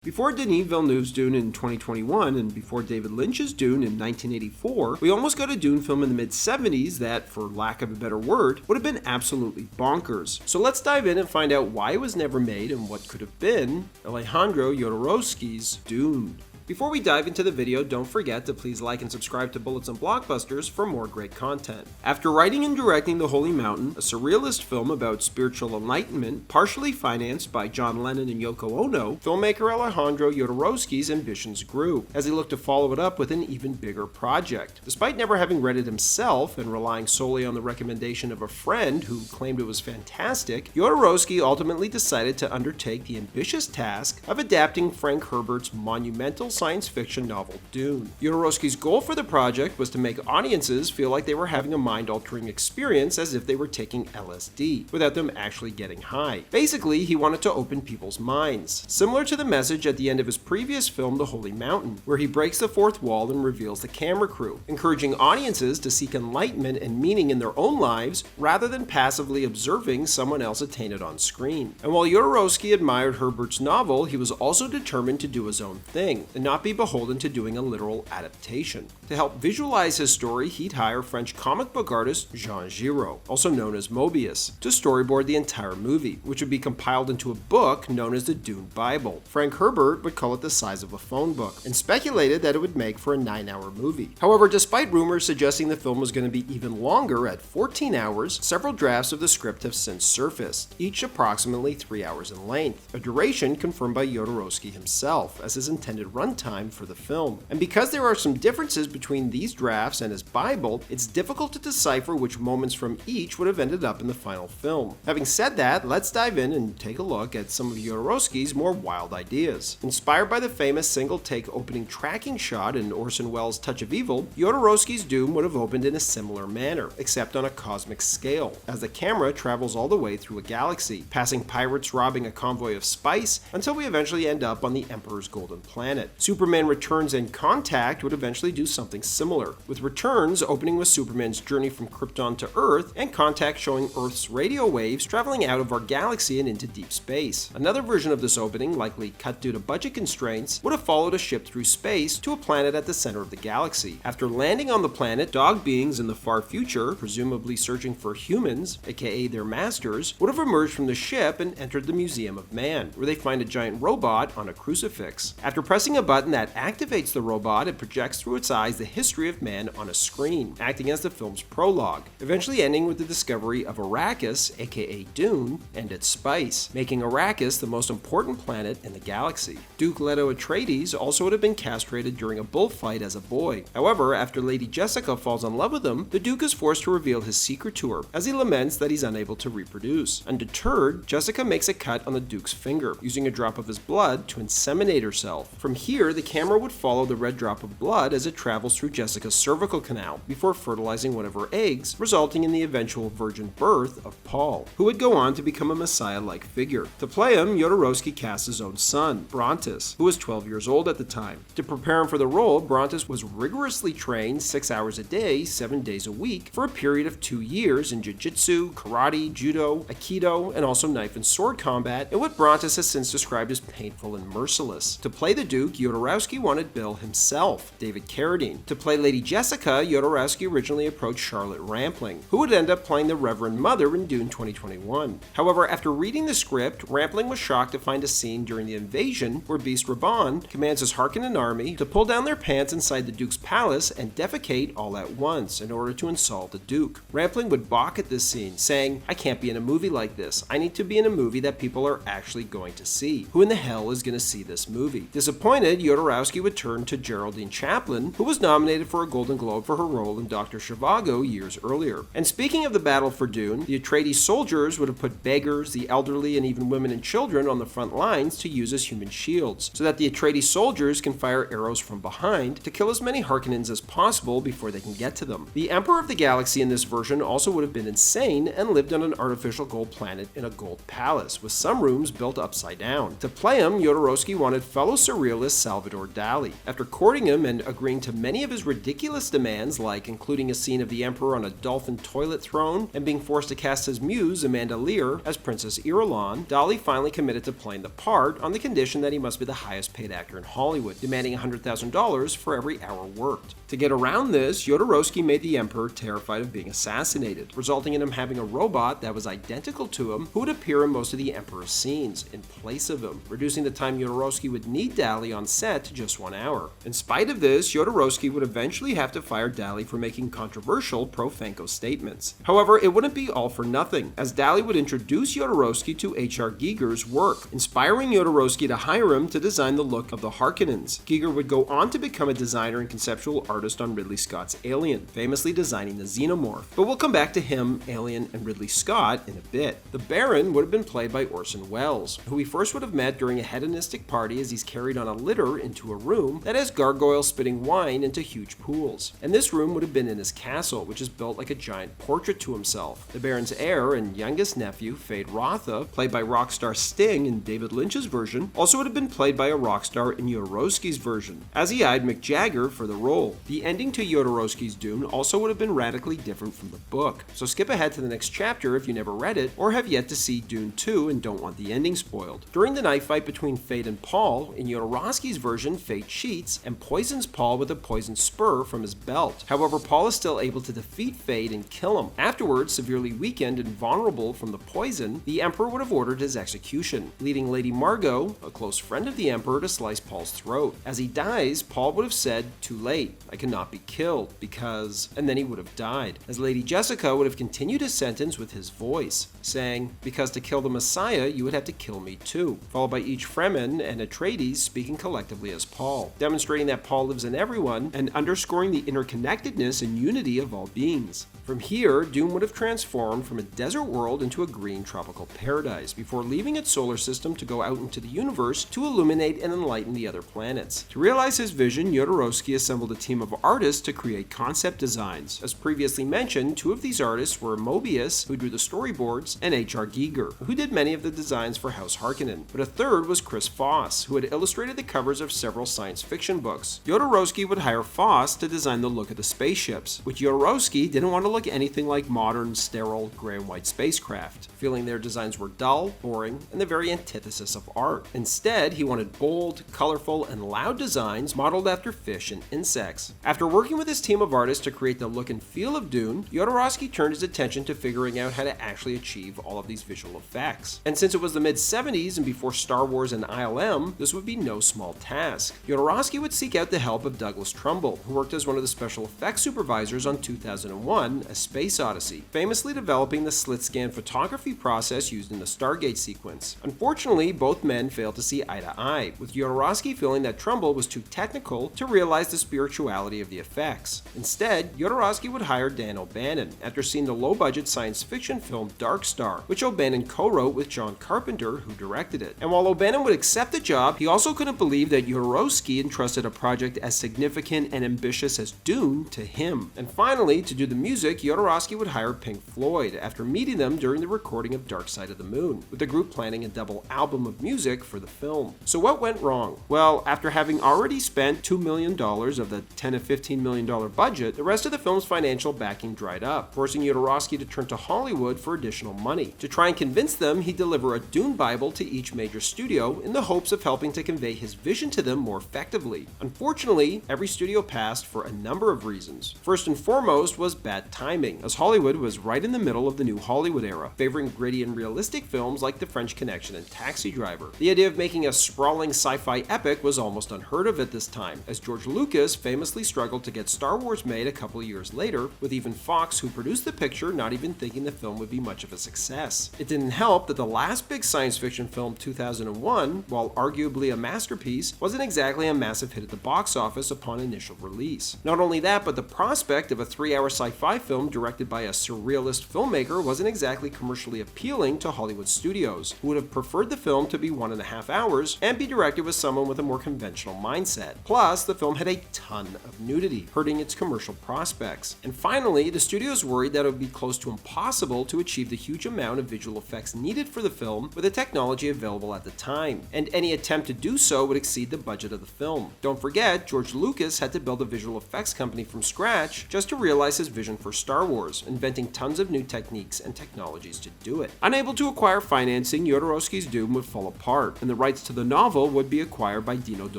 Before Denis Villeneuve's Dune in 2021 and before David Lynch's Dune in 1984, we almost got a Dune film in the mid-70s that, for lack of a better word, would have been absolutely bonkers. So let's dive in and find out why it was never made and what could have been Alejandro Jodorowsky's Dune. Before we dive into the video, don't forget to please like and subscribe to Bullets and Blockbusters for more great content. After writing and directing The Holy Mountain, a surrealist film about spiritual enlightenment, partially financed by John Lennon and Yoko Ono, filmmaker Alejandro Jodorowsky's ambitions grew, as he looked to follow it up with an even bigger project. Despite never having read it himself and relying solely on the recommendation of a friend who claimed it was fantastic, Jodorowsky ultimately decided to undertake the ambitious task of adapting Frank Herbert's monumental science fiction novel Dune. Jodorowsky's goal for the project was to make audiences feel like they were having a mind-altering experience as if they were taking LSD, without them actually getting high. Basically, he wanted to open people's minds, similar to the message at the end of his previous film The Holy Mountain, where he breaks the fourth wall and reveals the camera crew, encouraging audiences to seek enlightenment and meaning in their own lives rather than passively observing someone else attain it on screen. And while Jodorowsky admired Herbert's novel, he was also determined to do his own thing, and not be beholden to doing a literal adaptation. To help visualize his story, he'd hire French comic book artist Jean Giraud, also known as Moebius, to storyboard the entire movie, which would be compiled into a book known as the Dune Bible. Frank Herbert would call it the size of a phone book, and speculated that it would make for a 9-hour movie. However, despite rumors suggesting the film was going to be even longer at 14 hours, several drafts of the script have since surfaced, each approximately 3 hours in length, a duration confirmed by Jodorowsky himself as his intended runtime for the film. And because there are some differences between these drafts and his Bible, it's difficult to decipher which moments from each would have ended up in the final film. Having said that, let's dive in and take a look at some of Jodorowsky's more wild ideas. Inspired by the famous single-take opening tracking shot in Orson Welles' Touch of Evil, Jodorowsky's Dune would have opened in a similar manner, except on a cosmic scale, as the camera travels all the way through a galaxy, passing pirates robbing a convoy of spice until we eventually end up on the Emperor's Golden Planet. Superman Returns and Contact would eventually do something similar, with Returns opening with Superman's journey from Krypton to Earth, and Contact showing Earth's radio waves traveling out of our galaxy and into deep space. Another version of this opening, likely cut due to budget constraints, would have followed a ship through space to a planet at the center of the galaxy. After landing on the planet, dog beings in the far future, presumably searching for humans, aka their masters, would have emerged from the ship and entered the Museum of Man, where they find a giant robot on a crucifix. After pressing a button that activates the robot, it projects through its eyes the history of man on a screen, acting as the film's prologue, eventually ending with the discovery of Arrakis, aka Dune, and its spice, making Arrakis the most important planet in the galaxy. Duke Leto Atreides also would have been castrated during a bullfight as a boy. However, after Lady Jessica falls in love with him, the Duke is forced to reveal his secret to her, as he laments that he's unable to reproduce. Undeterred, Jessica makes a cut on the Duke's finger, using a drop of his blood to inseminate herself. From here, the camera would follow the red drop of blood as it travels through Jessica's cervical canal before fertilizing one of her eggs, resulting in the eventual virgin birth of Paul, who would go on to become a messiah-like figure. To play him, Jodorowsky cast his own son, Brontis, who was 12 years old at the time. To prepare him for the role, Brontis was rigorously trained 6 hours a day, 7 days a week, for a period of 2 years in jiu-jitsu, karate, judo, aikido, and also knife and sword combat, in what Brontis has since described as painful and merciless. To play the Duke, Jodorowsky wanted Bill himself, David Carradine. To play Lady Jessica, Jodorowsky originally approached Charlotte Rampling, who would end up playing the Reverend Mother in Dune 2021. However, after reading the script, Rampling was shocked to find a scene during the invasion where Beast Raban commands his Harkonnen army to pull down their pants inside the Duke's palace and defecate all at once in order to insult the Duke. Rampling would balk at this scene, saying, "I can't be in a movie like this. I need to be in a movie that people are actually going to see. Who in the hell is going to see this movie?" Disappointed, Jodorowsky would turn to Geraldine Chaplin, who was nominated for a Golden Globe for her role in Dr. Zhivago years earlier. And speaking of the battle for Dune, the Atreides soldiers would have put beggars, the elderly, and even women and children on the front lines to use as human shields, so that the Atreides soldiers can fire arrows from behind to kill as many Harkonnens as possible before they can get to them. The Emperor of the Galaxy in this version also would have been insane and lived on an artificial gold planet in a gold palace, with some rooms built upside down. To play him, Jodorowsky wanted fellow surrealist Salvador Dali. After courting him and agreeing to many of his ridiculous demands, like including a scene of the emperor on a dolphin toilet throne and being forced to cast his muse, Amanda Lear, as Princess Irulan, Dali finally committed to playing the part on the condition that he must be the highest paid actor in Hollywood, demanding $100,000 for every hour worked. To get around this, Jodorowsky made the emperor terrified of being assassinated, resulting in him having a robot that was identical to him who would appear in most of the emperor's scenes in place of him, reducing the time Jodorowsky would need Dali on set to just 1 hour. In spite of this, Jodorowsky would eventually have to fire Dali for making controversial pro-Franco statements. However, it wouldn't be all for nothing, as Dali would introduce Jodorowsky to H.R. Giger's work, inspiring Jodorowsky to hire him to design the look of the Harkonnens. Giger would go on to become a designer and conceptual artist on Ridley Scott's Alien, famously designing the xenomorph. But we'll come back to him, Alien, and Ridley Scott in a bit. The Baron would have been played by Orson Welles, who we first would have met during a hedonistic party as he's carried on a litter into a room that has gargoyles spitting wine into huge pools. And this room would have been in his castle, which is built like a giant portrait to himself. The Baron's heir and youngest nephew, Fade Rotha, played by rock star Sting in David Lynch's version, also would have been played by a rock star in Jodorowsky's version, as he eyed Mick Jagger for the role. The ending to Jodorowsky's Dune also would have been radically different from the book, so skip ahead to the next chapter if you never read it or have yet to see Dune 2 and don't want the ending spoiled. During the knife fight between Fade and Paul, in Jodorowsky's version, Fade cheats and poisons Paul with a poisoned spur from his belt. However, Paul is still able to defeat Fade and kill him. Afterwards, severely weakened and vulnerable from the poison, the Emperor would have ordered his execution, leading Lady Margot, a close friend of the Emperor, to slice Paul's throat. As he dies, Paul would have said, "Too late, I cannot be killed, because..." and then he would have died. As Lady Jessica would have continued his sentence with his voice, saying, "Because to kill the Messiah, you would have to kill me too," followed by each Fremen and Atreides speaking collectively as Paul, demonstrating that Paul lives in everyone and underscoring the interconnectedness and unity of all beings. From here, Dune would have transformed from a desert world into a green tropical paradise, before leaving its solar system to go out into the universe to illuminate and enlighten the other planets. To realize his vision, Jodorowsky assembled a team of artists to create concept designs. As previously mentioned, two of these artists were Moebius, who drew the storyboards, and H.R. Giger, who did many of the designs for House Harkonnen. But a third was Chris Foss, who had illustrated the covers of several science fiction books. Jodorowsky would hire Foss to design the look of the spaceships, which Jodorowsky didn't want to look anything like modern, sterile, gray and white spacecraft, feeling their designs were dull, boring, and the very antithesis of art. Instead, he wanted bold, colorful, and loud designs modeled after fish and insects. After working with his team of artists to create the look and feel of Dune, Jodorowsky turned his attention to figuring out how to actually achieve all of these visual effects. And since it was the mid-70s and before Star Wars and ILM, this would be no small task. Jodorowsky would seek out the help of Douglas Trumbull, who worked as one of the special effects supervisors on 2001, A Space Odyssey, famously developing the slit scan photography process used in the Stargate sequence. Unfortunately, both men failed to see eye to eye, with Jodorowsky feeling that Trumbull was too technical to realize the spirituality of the effects. Instead, Jodorowsky would hire Dan O'Bannon, after seeing the low-budget science fiction film Dark Star, which O'Bannon co-wrote with John Carpenter, who directed it. And while O'Bannon would accept the job, he also couldn't believe that Jodorowsky entrusted a project as significant and ambitious as Dune to him. And finally, to do the music, Jodorowsky would hire Pink Floyd after meeting them during the recording of Dark Side of the Moon, with the group planning a double album of music for the film. So what went wrong? Well, after having already spent $2 million of the $10 to $15 million budget, the rest of the film's financial backing dried up, forcing Jodorowsky to turn to Hollywood for additional money. To try and convince them, he'd deliver a Dune Bible to each major studio in the hopes of helping to convey his vision to them more effectively. Unfortunately, every studio passed for a number of reasons. First and foremost was bad timing, as Hollywood was right in the middle of the new Hollywood era, favoring gritty and realistic films like The French Connection and Taxi Driver. The idea of making a sprawling sci-fi epic was almost unheard of at this time, as George Lucas famously struggled to get Star Wars made a couple of years later, with even Fox, who produced the picture, not even thinking the film would be much of a success. It didn't help that the last big science fiction film, 2001, while arguably a masterpiece, wasn't exactly a massive hit at the box office upon initial release. Not only that, but the prospect of a 3-hour sci-fi film directed by a surrealist filmmaker wasn't exactly commercially appealing to Hollywood studios, who would have preferred the film to be 1.5 hours and be directed with someone with a more conventional mindset. Plus, the film had a ton of nudity, hurting its commercial prospects. And finally, the studios worried that it would be close to impossible to achieve the huge amount of visual effects needed for the film with the technology available at the time, and any attempt to do so would exceed exceed the budget of the film. Don't forget, George Lucas had to build a visual effects company from scratch just to realize his vision for Star Wars, inventing tons of new techniques and technologies to do it. Unable to acquire financing, Jodorowsky's Dune would fall apart, and the rights to the novel would be acquired by Dino De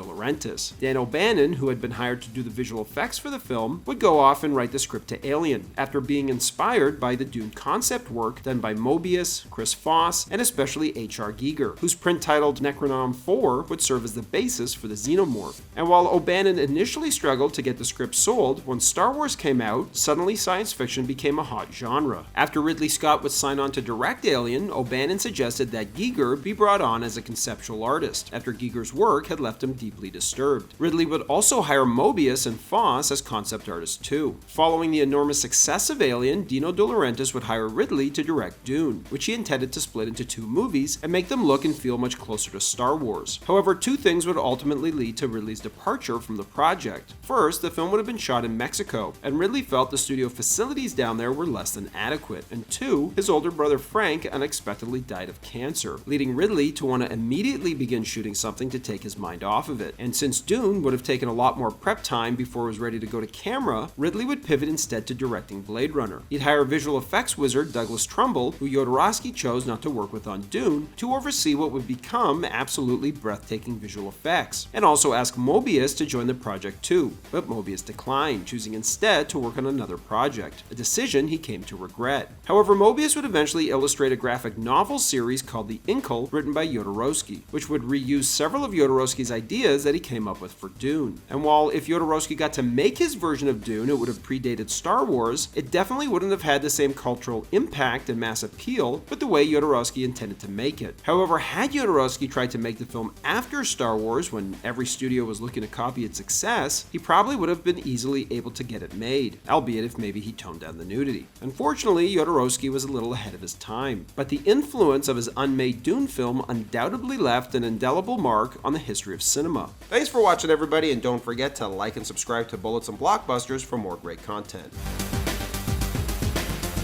Laurentiis. Dan O'Bannon, who had been hired to do the visual effects for the film, would go off and write the script to Alien, after being inspired by the Dune concept work done by Moebius, Chris Foss, and especially H.R. Giger, whose print titled Necronom 4 would serve as the basis for the Xenomorph. And while O'Bannon initially struggled to get the script sold, when Star Wars came out, suddenly science fiction became a hot genre. After Ridley Scott would sign on to direct Alien, O'Bannon suggested that Giger be brought on as a conceptual artist, after Giger's work had left him deeply disturbed. Ridley would also hire Moebius and Foss as concept artists too. Following the enormous success of Alien, Dino De Laurentiis would hire Ridley to direct Dune, which he intended to split into two movies and make them look and feel much closer to Star Wars. However, two things would ultimately lead to Ridley's departure from the project. First, the film would have been shot in Mexico, and Ridley felt the studio facilities down there were less than adequate. And two, his older brother Frank unexpectedly died of cancer, leading Ridley to want to immediately begin shooting something to take his mind off of it. And since Dune would have taken a lot more prep time before it was ready to go to camera, Ridley would pivot instead to directing Blade Runner. He'd hire visual effects wizard Douglas Trumbull, who Jodorowsky chose not to work with on Dune, to oversee what would become absolutely breathtaking visual effects, and also ask Moebius to join the project too, but Moebius declined, choosing instead to work on another project, a decision he came to regret. However, Moebius would eventually illustrate a graphic novel series called The Inkle, written by Jodorowsky, which would reuse several of Jodorowsky's ideas that he came up with for Dune. And while if Jodorowsky got to make his version of Dune, it would have predated Star Wars, it definitely wouldn't have had the same cultural impact and mass appeal with the way Jodorowsky intended to make it. However, had Jodorowsky tried to make the film after Star Wars, when every studio was looking to copy its success, he probably would have been easily able to get it made, albeit if maybe he toned down the nudity. Unfortunately, Jodorowsky was a little ahead of his time, but the influence of his unmade Dune film undoubtedly left an indelible mark on the history of cinema. Thanks for watching, everybody, and don't forget to like and subscribe to Bullets and Blockbusters for more great content.